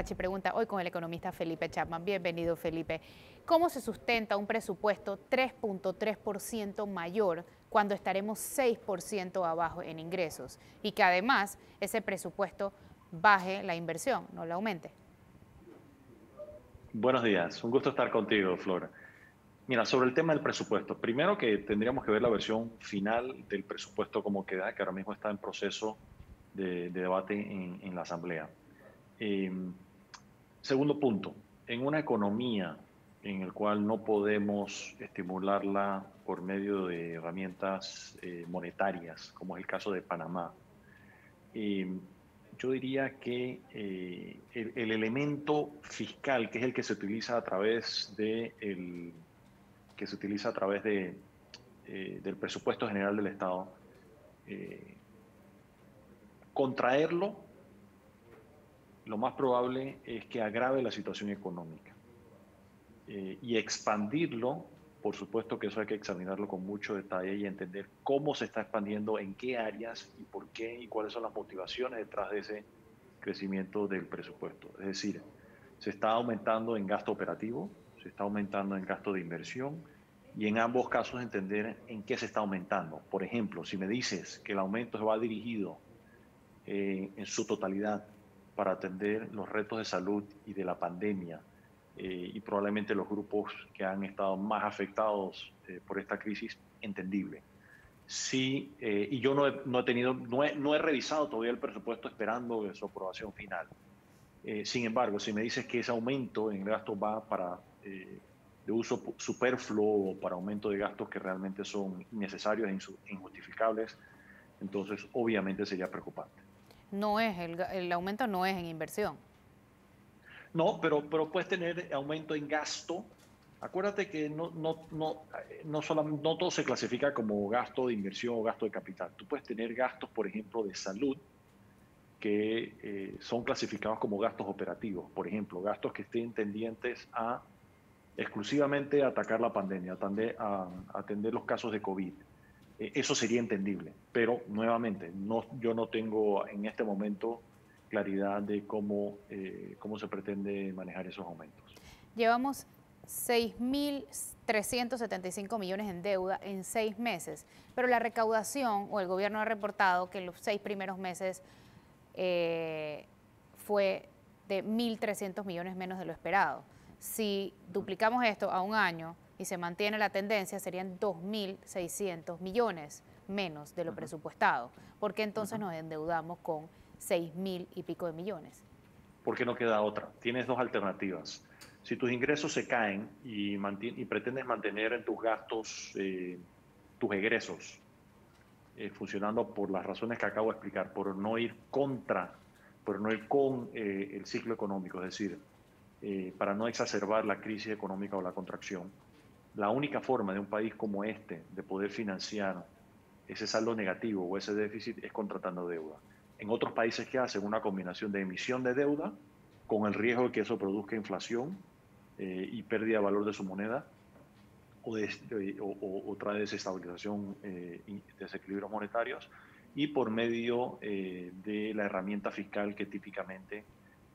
Bachi pregunta hoy con el economista Felipe Chapman. Bienvenido, Felipe. ¿Cómo se sustenta un presupuesto 3.3% mayor cuando estaremos 6% abajo en ingresos? Y que además ese presupuesto baje la inversión, no la aumente. Buenos días, un gusto estar contigo, Flora. Mira, sobre el tema del presupuesto, primero que tendríamos que ver la versión final del presupuesto como queda, que ahora mismo está en proceso de debate en la Asamblea. Eh, Segundo punto, en una economía en la cual no podemos estimularla por medio de herramientas monetarias, como es el caso de Panamá, eh, yo diría que el elemento fiscal, que es el que se utiliza a través del presupuesto general del Estado, eh, contraerlo, lo más probable es que agrave la situación económica. Y expandirlo, por supuesto que eso hay que examinarlo con mucho detalle y entender cómo se está expandiendo, en qué áreas y por qué y cuáles son las motivaciones detrás de ese crecimiento del presupuesto. Es decir, se está aumentando en gasto operativo, se está aumentando en gasto de inversión y en ambos casos entender en qué se está aumentando. Por ejemplo, si me dices que el aumento va dirigido en su totalidad para atender los retos de salud y de la pandemia y probablemente los grupos que han estado más afectados por esta crisis, entendible. Sí, y yo no he revisado todavía el presupuesto esperando su aprobación final. Sin embargo, si me dices que ese aumento en gastos va para de uso superfluo o para aumento de gastos que realmente son innecesarios e injustificables, entonces obviamente sería preocupante. No es, el aumento no es en inversión. No, pero puedes tener aumento en gasto. Acuérdate que no todo se clasifica como gasto de inversión o gasto de capital. Tú puedes tener gastos, por ejemplo, de salud, que son clasificados como gastos operativos. Por ejemplo, gastos que estén tendientes a exclusivamente atacar la pandemia, atender los casos de COVID. Eso sería entendible, pero nuevamente, yo no tengo en este momento claridad de cómo se pretende manejar esos aumentos. Llevamos 6.375 millones en deuda en 6 meses, pero la recaudación o el gobierno ha reportado que en los 6 primeros meses fue de 1.300 millones menos de lo esperado. Si duplicamos esto a un año y se mantiene la tendencia, serían 2.600 millones menos de lo presupuestado. ¿Por qué entonces nos endeudamos con 6.000 y pico de millones? Porque no queda otra. Tienes dos alternativas. Si tus ingresos se caen y pretendes mantener en tus gastos tus egresos funcionando por las razones que acabo de explicar, por no ir con el ciclo económico, es decir, para no exacerbar la crisis económica o la contracción, la única forma de un país como este de poder financiar ese saldo negativo o ese déficit es contratando deuda. En otros países que hacen una combinación de emisión de deuda con el riesgo de que eso produzca inflación y pérdida de valor de su moneda o trae desestabilización y desequilibrios monetarios y por medio de la herramienta fiscal que típicamente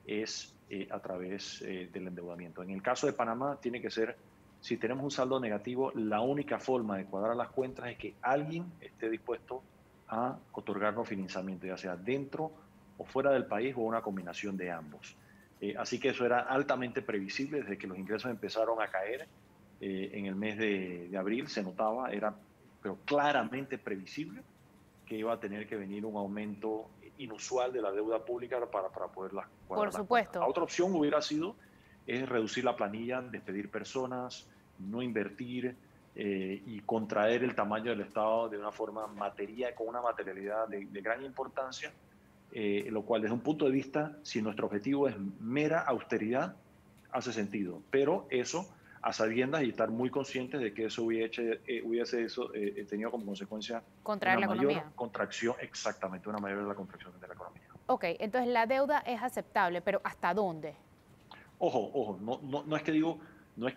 es a través del endeudamiento. En el caso de Panamá tiene que ser, si tenemos un saldo negativo, la única forma de cuadrar las cuentas es que alguien esté dispuesto a otorgarnos financiamiento, ya sea dentro o fuera del país o una combinación de ambos. Así que eso era altamente previsible desde que los ingresos empezaron a caer en el mes de abril, se notaba, era pero claramente previsible que iba a tener que venir un aumento inusual de la deuda pública para poder Por cuadrar las cuentas. La supuesto. otra opción hubiera sido reducir la planilla, despedir personas, no invertir y contraer el tamaño del Estado de una forma con una materialidad de gran importancia, lo cual desde un punto de vista, si nuestro objetivo es mera austeridad, hace sentido, pero eso a sabiendas y estar muy conscientes de que eso hubiese tenido como consecuencia Contraer una la mayor economía. contracción, exactamente, una mayor de la contracción de la economía. Ok, entonces la deuda es aceptable, pero ¿hasta dónde? Ojo, no es que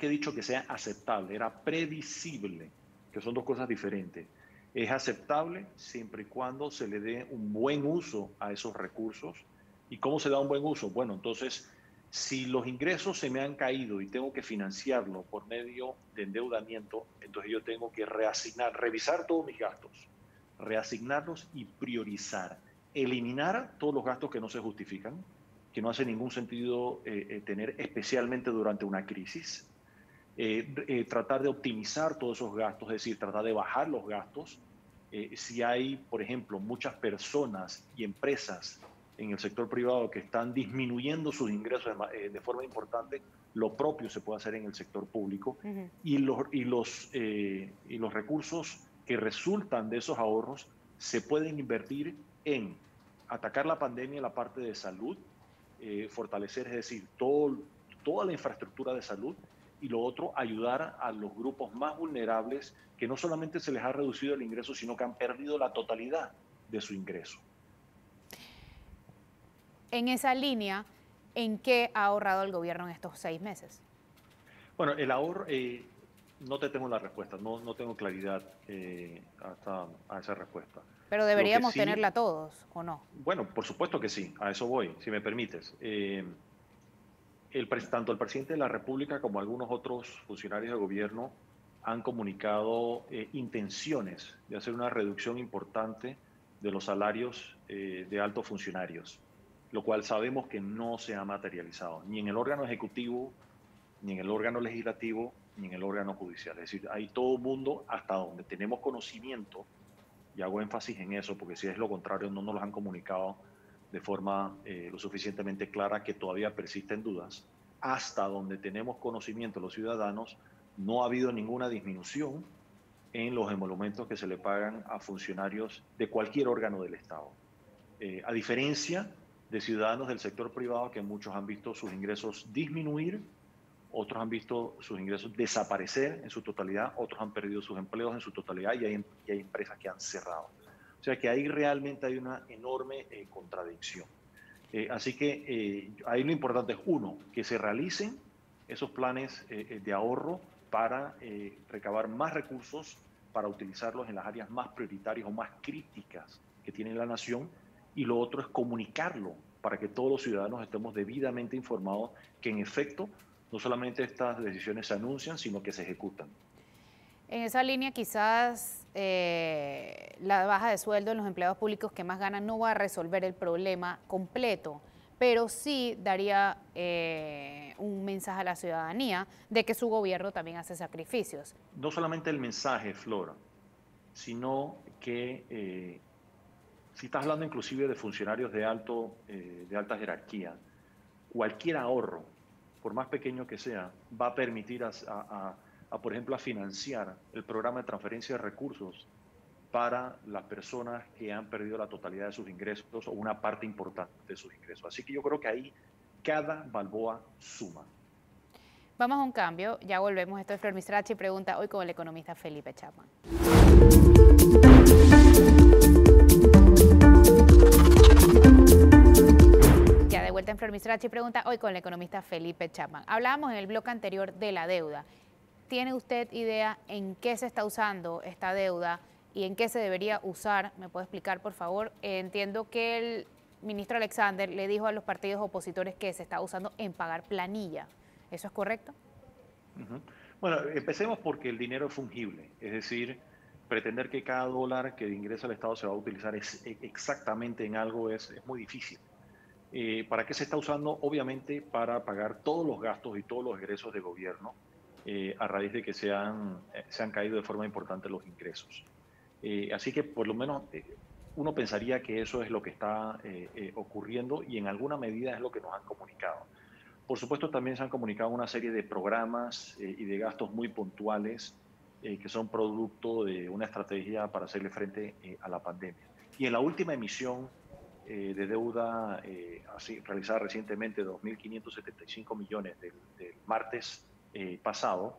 he dicho que sea aceptable, era previsible, que son dos cosas diferentes. Es aceptable siempre y cuando se le dé un buen uso a esos recursos. ¿Y cómo se da un buen uso? Bueno, entonces Si los ingresos se me han caído y tengo que financiarlo por medio de endeudamiento, entonces yo tengo que revisar todos mis gastos, reasignarlos y priorizar, eliminar todos los gastos que no se justifican, que no hace ningún sentido tener, especialmente durante una crisis. Tratar de optimizar todos esos gastos, es decir, tratar de bajar los gastos. Si hay, por ejemplo, muchas personas y empresas en el sector privado que están disminuyendo sus ingresos de forma importante, lo propio se puede hacer en el sector público. Y los recursos que resultan de esos ahorros se pueden invertir en atacar la pandemia en la parte de salud, fortalecer, es decir, toda la infraestructura de salud, y lo otro, ayudar a los grupos más vulnerables que no solamente se les ha reducido el ingreso, sino que han perdido la totalidad de su ingreso. En esa línea, ¿en qué ha ahorrado el gobierno en estos 6 meses? Bueno, el ahorro, no te tengo la respuesta, no tengo claridad hasta a esa respuesta. Pero deberíamos tenerla todos, ¿o no? Bueno, por supuesto que sí, a eso voy, si me permites. Tanto el presidente de la República como algunos otros funcionarios de gobierno han comunicado intenciones de hacer una reducción importante de los salarios de altos funcionarios, lo cual sabemos que no se ha materializado, ni en el órgano ejecutivo, ni en el órgano legislativo, ni en el órgano judicial. Es decir, hay todo el mundo, hasta donde tenemos conocimiento, y hago énfasis en eso, porque si es lo contrario no nos lo han comunicado de forma lo suficientemente clara, que todavía persisten dudas. Hasta donde tenemos conocimiento los ciudadanos, no ha habido ninguna disminución en los emolumentos que se le pagan a funcionarios de cualquier órgano del Estado. A diferencia de ciudadanos del sector privado, que muchos han visto sus ingresos disminuir, otros han visto sus ingresos desaparecer en su totalidad, otros han perdido sus empleos en su totalidad, y hay empresas que han cerrado. O sea que ahí realmente hay una enorme contradicción. Así que ahí lo importante es, uno, que se realicen esos planes de ahorro para recabar más recursos, para utilizarlos en las áreas más prioritarias o más críticas que tiene la nación, y lo otro es comunicarlo para que todos los ciudadanos estemos debidamente informados que en efecto no solamente estas decisiones se anuncian, sino que se ejecutan. En esa línea, quizás la baja de sueldo en los empleados públicos que más ganan no va a resolver el problema completo, pero sí daría un mensaje a la ciudadanía de que su gobierno también hace sacrificios. No solamente el mensaje, Flor, sino que si estás hablando inclusive de funcionarios de alta jerarquía, cualquier ahorro, por más pequeño que sea, va a permitir por ejemplo, a financiar el programa de transferencia de recursos para las personas que han perdido la totalidad de sus ingresos o una parte importante de sus ingresos. Así que yo creo que ahí cada balboa suma. Vamos a un cambio, ya volvemos. Esto es Flor Mizrachi Pregunta, hoy con el economista Felipe Chapman. Ya de vuelta en Flor Mizrachi Pregunta, hoy con el economista Felipe Chapman. Hablábamos en el bloque anterior de la deuda. ¿Tiene usted idea en qué se está usando esta deuda y en qué se debería usar? ¿Me puede explicar, por favor? Entiendo que el ministro Alexander le dijo a los partidos opositores que se está usando en pagar planilla. ¿Eso es correcto? Bueno, empecemos porque el dinero es fungible. Es decir, pretender que cada dólar que ingresa al Estado se va a utilizar exactamente en algo es muy difícil. ¿Para qué se está usando? Obviamente para pagar todos los gastos y todos los egresos de gobierno, a raíz de que se han caído de forma importante los ingresos. Así que por lo menos uno pensaría que eso es lo que está ocurriendo, y en alguna medida es lo que nos han comunicado. Por supuesto, también se han comunicado una serie de programas y de gastos muy puntuales que son producto de una estrategia para hacerle frente a la pandemia. Y en la última emisión de deuda realizada recientemente, 2.575 millones del martes pasado,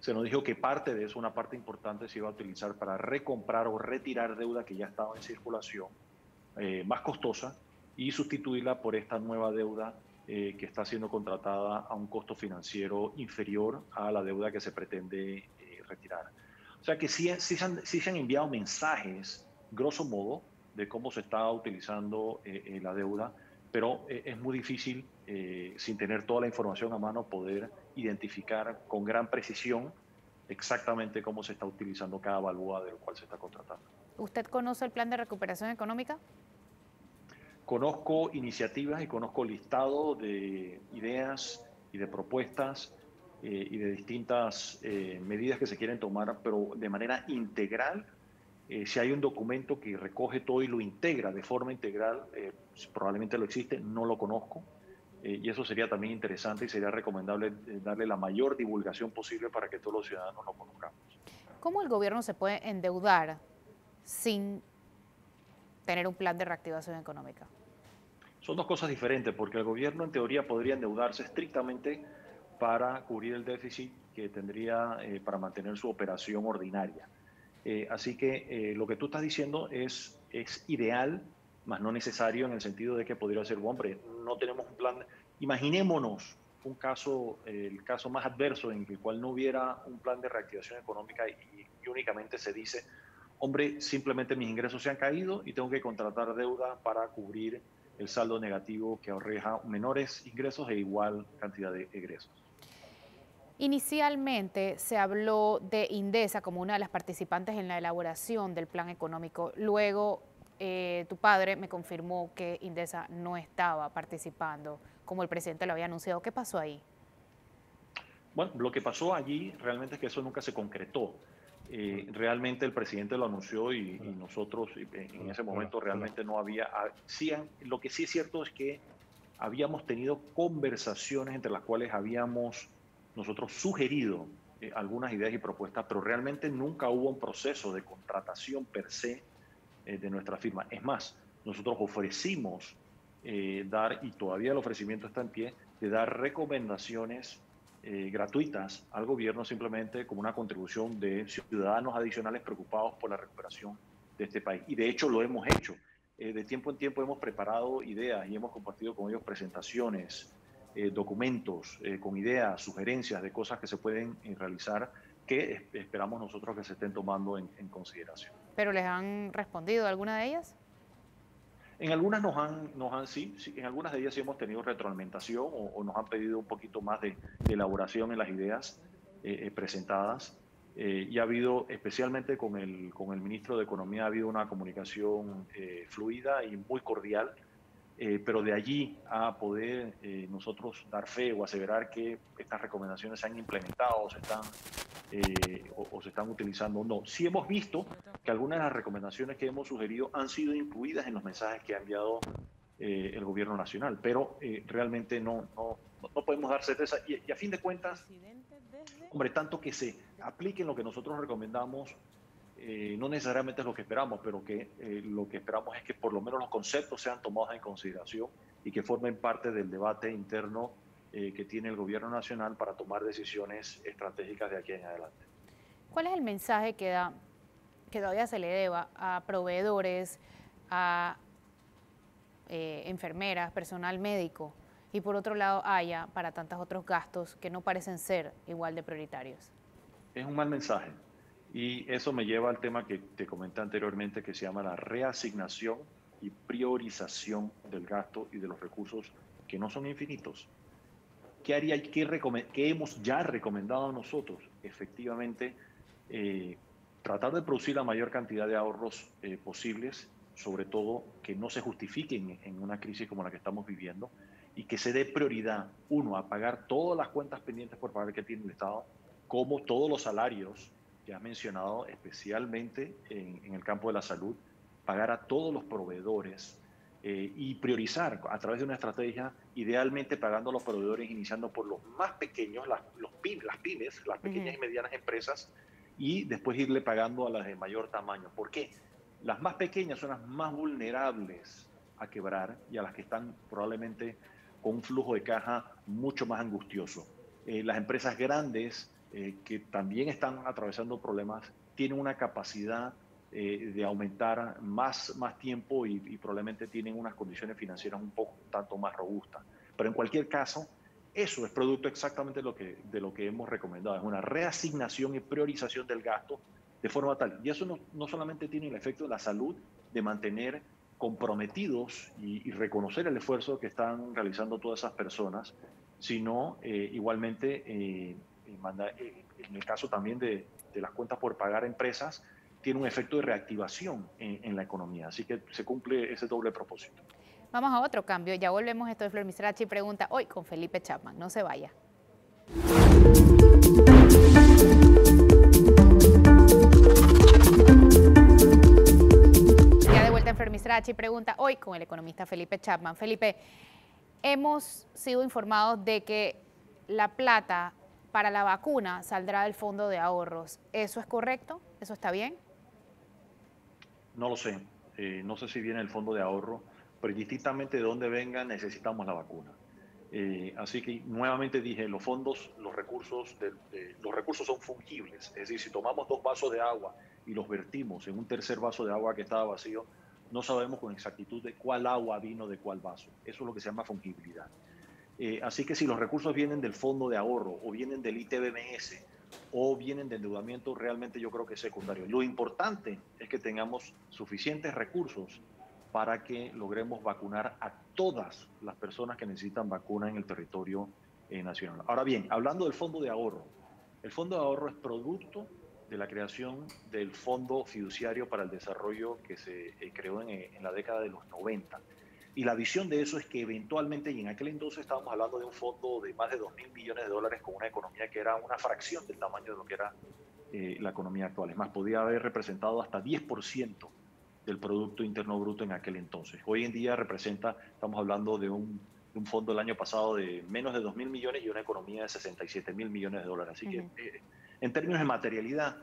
se nos dijo que parte de eso, una parte importante, se iba a utilizar para recomprar o retirar deuda que ya estaba en circulación, más costosa, y sustituirla por esta nueva deuda que está siendo contratada a un costo financiero inferior a la deuda que se pretende retirar. O sea que sí se han enviado mensajes, grosso modo, de cómo se está utilizando la deuda, pero es muy difícil, sin tener toda la información a mano, poder identificar con gran precisión exactamente cómo se está utilizando cada balboa de lo cual se está contratando. ¿Usted conoce el plan de recuperación económica? Conozco iniciativas y conozco listado de ideas y de propuestas y de distintas medidas que se quieren tomar, pero de manera integral. Si hay un documento que recoge todo y lo integra de forma integral, probablemente lo existe, no lo conozco. Y eso sería también interesante y sería recomendable darle la mayor divulgación posible para que todos los ciudadanos lo conozcamos. ¿Cómo el gobierno se puede endeudar sin tener un plan de reactivación económica? Son dos cosas diferentes, porque el gobierno en teoría podría endeudarse estrictamente para cubrir el déficit que tendría para mantener su operación ordinaria. Así que lo que tú estás diciendo es ideal, más no necesario en el sentido de que podría ser, bueno, hombre, no tenemos un plan. Imaginémonos un caso, el caso más adverso en el cual no hubiera un plan de reactivación económica y únicamente se dice, hombre, simplemente mis ingresos se han caído y tengo que contratar deuda para cubrir el saldo negativo que arroja menores ingresos e igual cantidad de egresos. Inicialmente se habló de Indesa como una de las participantes en la elaboración del plan económico. Luego, tu padre me confirmó que Indesa no estaba participando, como el presidente lo había anunciado. ¿Qué pasó ahí? Bueno, lo que pasó allí realmente es que eso nunca se concretó. Realmente el presidente lo anunció y nosotros en ese momento realmente no había. Lo que sí es cierto es que habíamos tenido conversaciones entre las cuales habíamos nosotros sugerido algunas ideas y propuestas, pero realmente nunca hubo un proceso de contratación per se de nuestra firma. Es más, nosotros ofrecimos dar, y todavía el ofrecimiento está en pie, de dar recomendaciones gratuitas al gobierno simplemente como una contribución de ciudadanos adicionales preocupados por la recuperación de este país. Y de hecho lo hemos hecho. De tiempo en tiempo hemos preparado ideas y hemos compartido con ellos presentaciones, documentos con ideas, sugerencias de cosas que se pueden realizar que esperamos nosotros que se estén tomando en consideración. ¿Pero les han respondido alguna de ellas? En algunas sí, en algunas de ellas sí hemos tenido retroalimentación o nos han pedido un poquito más de elaboración en las ideas presentadas. Y ha habido, especialmente con el ministro de Economía, ha habido una comunicación fluida y muy cordial, pero de allí a poder nosotros dar fe o aseverar que estas recomendaciones se han implementado o se están utilizando, no. Sí hemos visto que algunas de las recomendaciones que hemos sugerido han sido incluidas en los mensajes que ha enviado el gobierno nacional, pero realmente no podemos dar certeza y a fin de cuentas, hombre, tanto que se aplique en lo que nosotros recomendamos, no necesariamente es lo que esperamos, pero que lo que esperamos es que por lo menos los conceptos sean tomados en consideración y que formen parte del debate interno que tiene el gobierno nacional para tomar decisiones estratégicas de aquí en adelante. ¿Cuál es el mensaje que todavía se le deba a proveedores, a enfermeras, personal médico y por otro lado haya para tantos otros gastos que no parecen ser igual de prioritarios? Es un mal mensaje y eso me lleva al tema que te comenté anteriormente que se llama la reasignación y priorización del gasto y de los recursos que no son infinitos. ¿Qué haría y qué hemos ya recomendado nosotros? Efectivamente, tratar de producir la mayor cantidad de ahorros posibles, sobre todo que no se justifiquen en una crisis como la que estamos viviendo y que se dé prioridad, uno, a pagar todas las cuentas pendientes por pagar que tiene el Estado, como todos los salarios que has mencionado, especialmente en el campo de la salud, pagar a todos los proveedores y priorizar a través de una estrategia, idealmente pagando a los proveedores, iniciando por los más pequeños, las pymes, las pequeñas y medianas empresas, y después irle pagando a las de mayor tamaño. ¿Por qué? Las más pequeñas son las más vulnerables a quebrar y a las que están probablemente con un flujo de caja mucho más angustioso. Las empresas grandes, que también están atravesando problemas, tienen una capacidad de aumentar más tiempo y probablemente tienen unas condiciones financieras un poco tanto más robustas. Pero en cualquier caso, eso es producto exactamente de lo que hemos recomendado. Es una reasignación y priorización del gasto de forma tal. Y eso no solamente tiene el efecto de la salud, de mantener comprometidos y reconocer el esfuerzo que están realizando todas esas personas, sino igualmente en el caso también de las cuentas por pagar a empresas, tiene un efecto de reactivación en la economía. Así que se cumple ese doble propósito. Vamos a otro cambio, ya volvemos. Esto de Flor Misrachi pregunta hoy con Felipe Chapman. No se vaya. Ya de vuelta en Flor Misrachi pregunta hoy con el economista Felipe Chapman. Felipe, hemos sido informados de que la plata para la vacuna saldrá del fondo de ahorros. ¿Eso es correcto? ¿Eso está bien? No lo sé. No sé si viene el fondo de ahorro, pero indistintamente de dónde venga, necesitamos la vacuna. Así que nuevamente dije, los fondos, los recursos son fungibles. Es decir, si tomamos 2 vasos de agua y los vertimos en un tercer vaso de agua que estaba vacío, no sabemos con exactitud de cuál agua vino de cuál vaso. Eso es lo que se llama fungibilidad. Así que si los recursos vienen del fondo de ahorro o vienen del ITBMS o vienen de endeudamiento, realmente yo creo que es secundario. Lo importante es que tengamos suficientes recursos para que logremos vacunar a todas las personas que necesitan vacuna en el territorio nacional. Ahora bien, hablando del fondo de ahorro, el fondo de ahorro es producto de la creación del Fondo Fiduciario para el Desarrollo que se creó en la década de los 90. Y la visión de eso es que eventualmente, y en aquel entonces estábamos hablando de un fondo de más de $2.000 millones con una economía que era una fracción del tamaño de lo que era la economía actual. Es más, podía haber representado hasta 10% del Producto Interno Bruto en aquel entonces. Hoy en día estamos hablando de un fondo del año pasado de menos de 2.000 millones y una economía de 67.000 millones de dólares. Así que en términos de materialidad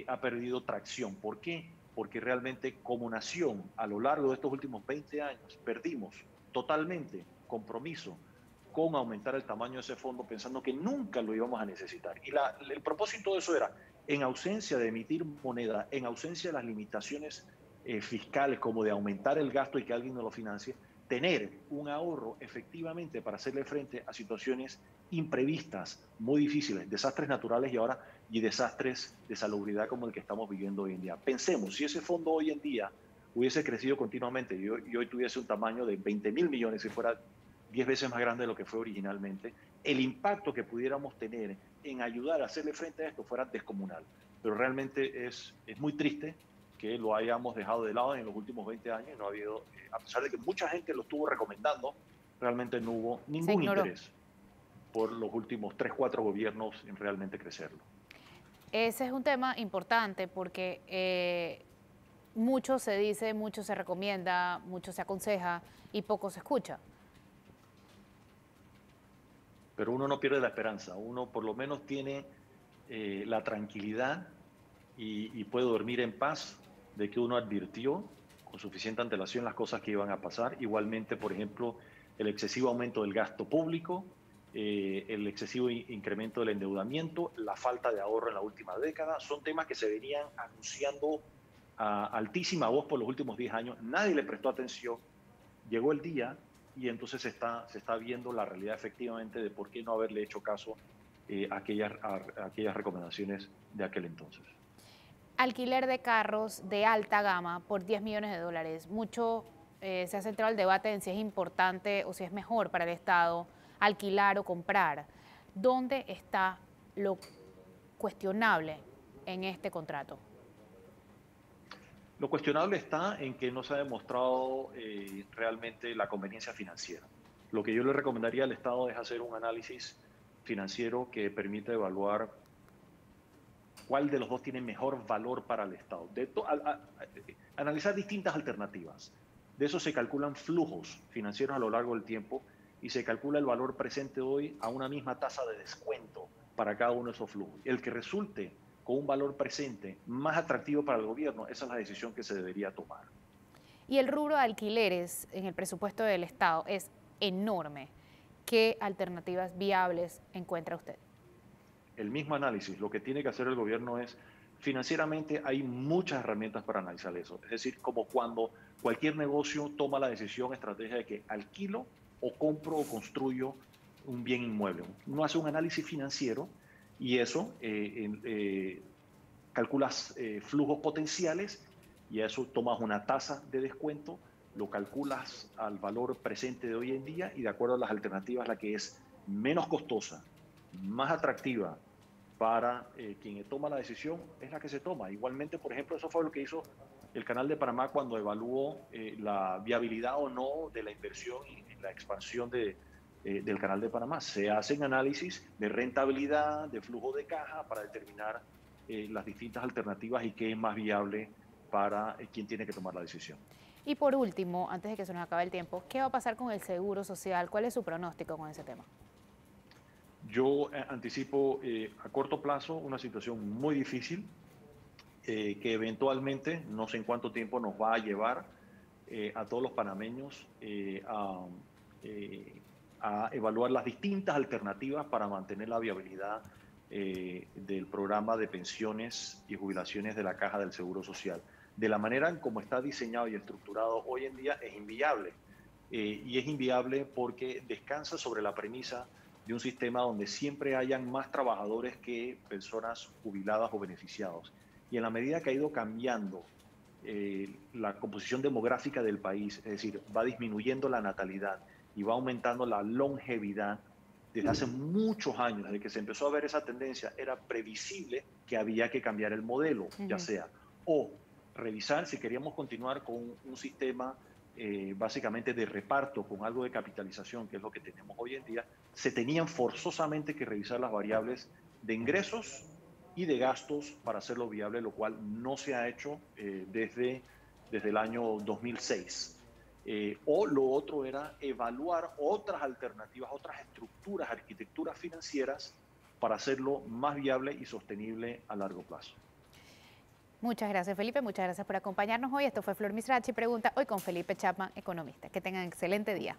ha perdido tracción. ¿Por qué? Porque realmente como nación a lo largo de estos últimos 20 años perdimos totalmente compromiso con aumentar el tamaño de ese fondo pensando que nunca lo íbamos a necesitar. Y el propósito de eso era, en ausencia de emitir moneda, en ausencia de las limitaciones fiscales como de aumentar el gasto y que alguien nos lo financie, tener un ahorro efectivamente para hacerle frente a situaciones imprevistas, muy difíciles, desastres naturales y desastres de salubridad como el que estamos viviendo hoy en día. Pensemos, si ese fondo hoy en día hubiese crecido continuamente y hoy tuviese un tamaño de 20.000 millones, si fuera 10 veces más grande de lo que fue originalmente, el impacto que pudiéramos tener en ayudar a hacerle frente a esto fuera descomunal. Pero realmente es muy triste que lo hayamos dejado de lado en los últimos 20 años. No ha habido, a pesar de que mucha gente lo estuvo recomendando, realmente no hubo ningún interés por los últimos 3, 4 gobiernos en realmente crecerlo. Ese es un tema importante porque mucho se dice, mucho se recomienda, mucho se aconseja y poco se escucha. Pero uno no pierde la esperanza, uno por lo menos tiene la tranquilidad y puede dormir en paz de que uno advirtió con suficiente antelación las cosas que iban a pasar. Igualmente, por ejemplo, el excesivo aumento del gasto público, el excesivo incremento del endeudamiento, la falta de ahorro en la última década, son temas que se venían anunciando a altísima voz por los últimos 10 años. Nadie le prestó atención. Llegó el día y entonces se está viendo la realidad efectivamente de por qué no haberle hecho caso a aquellas recomendaciones de aquel entonces. Alquiler de carros de alta gama por $10 millones. Mucho se ha centrado el debate en si es importante o si es mejor para el Estado alquilar o comprar. ¿Dónde está lo cuestionable en este contrato? Lo cuestionable está en que no se ha demostrado realmente la conveniencia financiera. Lo que yo le recomendaría al Estado es hacer un análisis financiero que permita evaluar cuál de los dos tiene mejor valor para el Estado. Analizar distintas alternativas. De eso se calculan flujos financieros a lo largo del tiempo y se calcula el valor presente hoy a una misma tasa de descuento para cada uno de esos flujos. El que resulte con un valor presente más atractivo para el gobierno, esa es la decisión que se debería tomar. Y el rubro de alquileres en el presupuesto del Estado es enorme. ¿Qué alternativas viables encuentra usted? El mismo análisis. Lo que tiene que hacer el gobierno es, financieramente hay muchas herramientas para analizar eso. Es decir, como cuando cualquier negocio toma la decisión, estrategia de que alquilo o compro o construyo un bien inmueble. Uno hace un análisis financiero y eso calculas flujos potenciales y a eso tomas una tasa de descuento lo calculas al valor presente de hoy en día y de acuerdo a las alternativas la que es menos costosa, más atractiva para quien toma la decisión es la que se toma. Igualmente, por ejemplo, eso fue lo que hizo el Canal de Panamá cuando evaluó la viabilidad o no de la inversión y la expansión del Canal de Panamá. Se hacen análisis de rentabilidad, de flujo de caja para determinar las distintas alternativas y qué es más viable para quien tiene que tomar la decisión. Y por último, antes de que se nos acabe el tiempo, ¿qué va a pasar con el seguro social? ¿Cuál es su pronóstico con ese tema? Yo anticipo a corto plazo una situación muy difícil que eventualmente, no sé en cuánto tiempo nos va a llevar a todos los panameños a evaluar las distintas alternativas para mantener la viabilidad del programa de pensiones y jubilaciones de la Caja del Seguro Social. De la manera en como está diseñado y estructurado hoy en día es inviable. Y es inviable porque descansa sobre la premisa de un sistema donde siempre hayan más trabajadores que personas jubiladas o beneficiados. Y en la medida que ha ido cambiando la composición demográfica del país, es decir, va disminuyendo la natalidad y va aumentando la longevidad, desde hace muchos años, desde que se empezó a ver esa tendencia, era previsible que había que cambiar el modelo, ya sea o revisar si queríamos continuar con un sistema básicamente de reparto con algo de capitalización, que es lo que tenemos hoy en día, se tenían forzosamente que revisar las variables de ingresos y de gastos para hacerlo viable, lo cual no se ha hecho desde el año 2006. O lo otro era evaluar otras alternativas, otras estructuras, arquitecturas financieras para hacerlo más viable y sostenible a largo plazo. Muchas gracias, Felipe. Muchas gracias por acompañarnos hoy. Esto fue Flor Misrachi Pregunta, hoy con Felipe Chapman, economista. Que tengan excelente día.